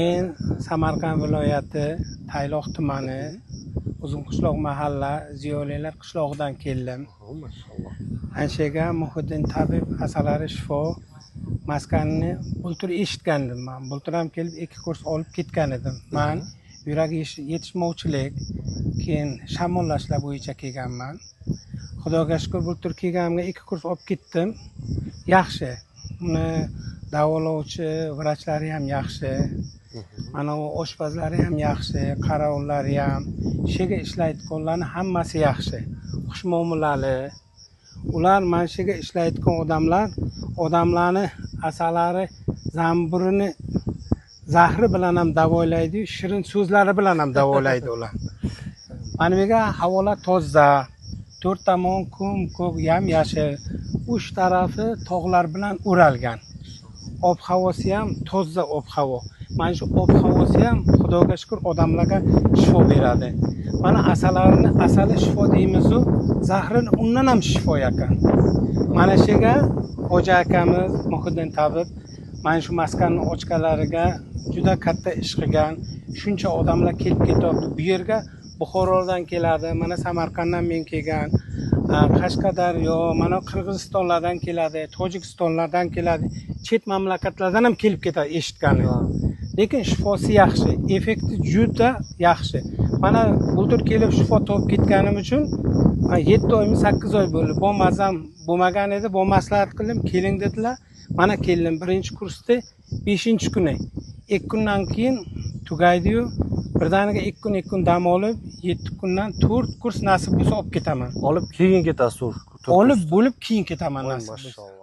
Men Samarqand viloyati Tayloq tumani Uzunqishloq mahalla Ziyolilar qishlog'idan keldim. Maşallah. Anshaga Muhiddin tabib asalari shifo maskanini bultur eshitgandim men. Bultur ham kelib 2 kurs olib ketgan edim. Men yurak yetishmovchilik, keyin shamollashlar bo'yicha kelganman. Xudoga shukr bultur kelganimga 2 kurs olib ketdim. Yaxshi. Uni davolovchi vrachlari ham yaxshi. Mana o oshpazlari ham yaxshi, qaravullari ham, shega ishlaydiganlarning hammasi yaxshi. Xushmuomalali. Ular mana shega ishlaydigan odamlarni asalari zamburini zahri bilan ham davolaydi, shirin so'zlari bilan ham davolaydi ular. Mana bu yerga havola toza, 4 tomon ko'k yam-yashil, 3 tarafi tog'lar bilan o'ralgan. Ob-havosi ham toza ob-havo. Mana shu ob-havosi ham Xudoga shukr odamlarga shifo beradi. Mana asali shifo deymiz-ku, zahrini undan ham shifo ekan. Mana shega Hoji akamiz Muhiddin tabib mana shu maskanning ochganlariga juda katta ish qilgan. Shuncha odamlar kelib ketyapti. Bu yerga Buxorodan keladi, mana Samarqanddan men kelgan, Qashqadaryo, mana Qirg'izistonlardan keladi, Tojikistonlardan keladi, chet mamlakatlardan ham kelib ketadi eshitgani. Lekin shifosi yaxshi, effekti juda yaxshi. Mana bultur kelib shifo topib ketganim uchun 7 oymi 8 oy bo'ldi. Bu mazam bo'lmagan edi, bu maslahat qildim, keling dedilar. Mana keldim, 1-kursda 5-kuni. 2 kundan keyin tugaydi-yu, birdaniga 2 kun dam olib, 7 kundan 4 kurs nasib bo'lsa olib ketaman. Olib keyin ketasiz. Olib bo'lib keyin ketaman nasib bo'lsa. Maşallah.